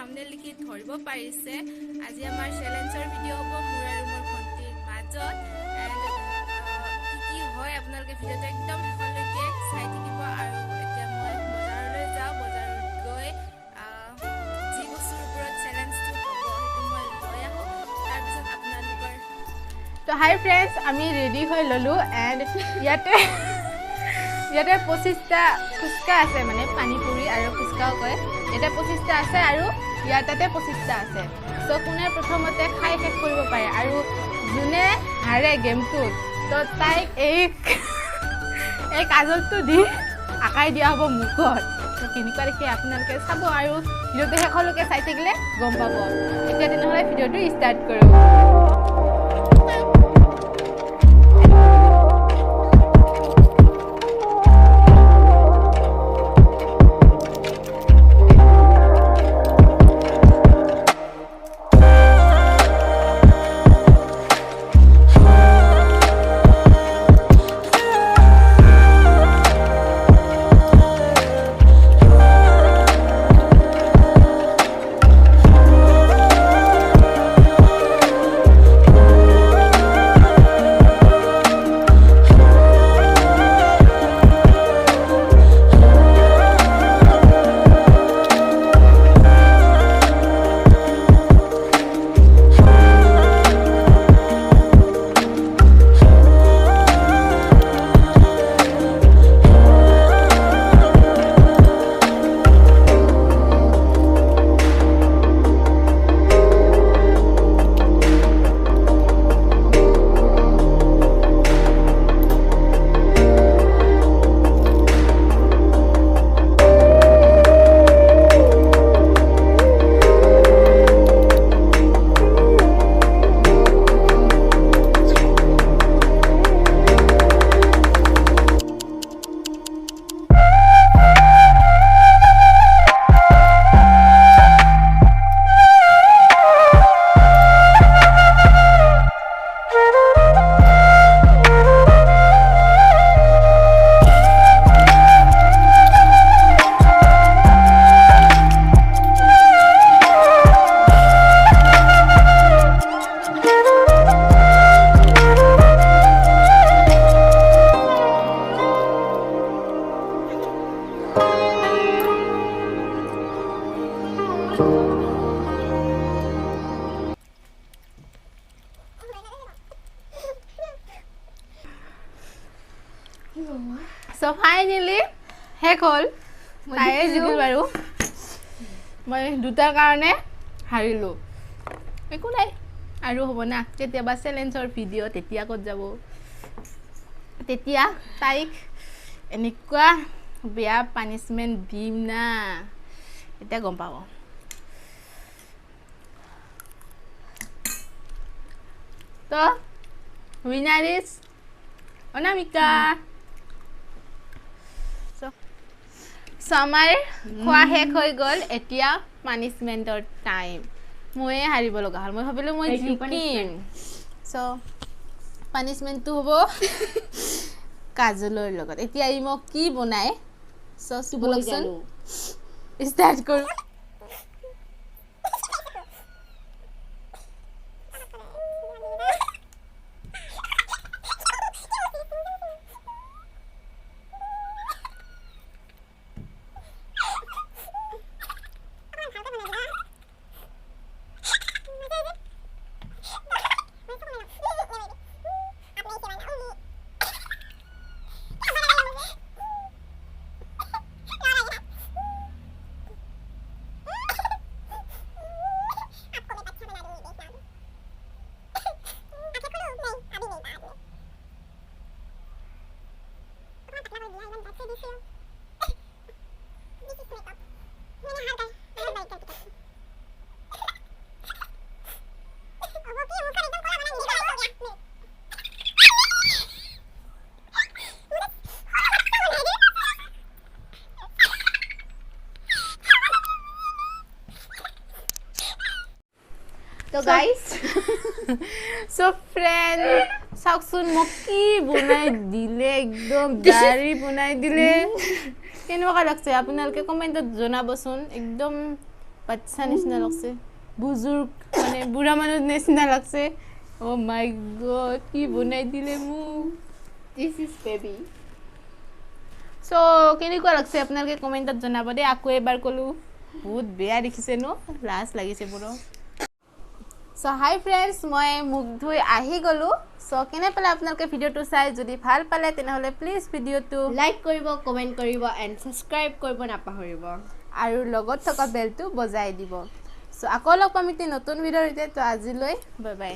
thumbnail লিখি ধৰিব পাৰিছে আজি আমাৰ চেলেঞ্জৰ ভিডিঅ' হ'ব মোৰ আৰু মোৰ ভণ্টিৰ মাজত কি হয় আপোনালোকে ভিডিঅ'টো একদম শেষলৈকে চাই থাকিব আৰু এতিয়া মই বজাৰলৈ যাওঁ বজাৰত গৈ যি বস্তুৰ ওপৰত চেলেঞ্জটো হ'ব সেইটো মই লৈ আহোঁ তাৰপিছত আপোনালোকৰ তো হাই ফ্ৰেণ্ডছ আমি ৰেডি হৈ ল'লোঁ এণ্ড ইয়াতে 25টা ফুচকা আছে মানে পানীপুৰি আৰু ফুচকাও কয় এটা 25টা আছে আৰু ইয়াৰ তাতে 25টা আছে সো কোনে প্ৰথমতে খাই শেষ কৰিব পাৰে আৰু যোনে হাৰে গেমটোত তো তাইক এই কাজলটো দি আঁকাই দিয়া হ'ব মুখত তো কেনেকুৱা দেখি আপোনালোকে চাব আৰু ভিডিঅ'টো শেষলৈকে চাই থাকিলে গম পাব এতিয়া তেনেহ'লে ভিডিঅ'টো ষ্টাৰ্ট কৰোঁ So finally শেষ হ'ল তাইয়ে জিকিল বাৰু মই দুটাৰ কাৰণে হাৰিলোঁ একো নাই আৰু হ'ব না কেতিয়াবা চেলেঞ্জৰ ভিডিঅ' তেতিয়া ক'ত যাব তেতিয়া তাইক এনেকুৱা বেয়া পানিছমেণ্ট দিম না এতিয়া গম পাব তো উইনাৰ ইজ অনামিকা আমাৰ খোৱা শেষ হৈ গ'ল এতিয়া পানিছমেণ্টৰ টাইম ময়ে হাৰিব লগা হ'ল মই ভাবিলোঁ মই জিকিম চ' পানিছমেণ্টটো হ'ব কাজলৰ লগত এতিয়া ই মোক কি বনাই চ' বলকচোন ষ্টাৰ্ট কৰোঁ তো গাইস সো ফ্ৰেন্ড চাওকচোন মোক কি বনাই দিলে একদম দাড়ি বনাই দিলে কেনেকুৱা লাগছে আপোনালোকে কমেন্টত জনাবচোন একদম বাচ্চা নিচিনা লাগছে বুজুৰ্গ মানে বুঢ়া মানুহ নিচিনা লাগছে ও মাই গড কি বনাই দিলে মোক দিস ইজ বেবি সো কেনেকুৱা লাগছে আপোনালোকে কমেণ্টত জনাব দেই আকৌ এবাৰ ক'লোঁ বহুত বেয়া দেখিছে ন লাজ লাগিছে মোৰ সো হাই ফ্ৰেণ্ডছ মই মুখ ধুই আহি গ'লোঁ সো কেনে পালে আপোনালোকে ভিডিঅ'টো চাই যদি ভাল পালে তেনেহ'লে প্লিজ ভিডিঅ'টো লাইক কৰিব কমেণ্ট কৰিব এণ্ড ছাবস্ক্ৰাইব কৰিব নাপাহৰিব আৰু লগত থকা বেলটো বজাই দিব সো আকৌ লগ পাম এটি নতুন ভিডিঅ'ৰ সৈতে তো আজিলৈ বাই বাই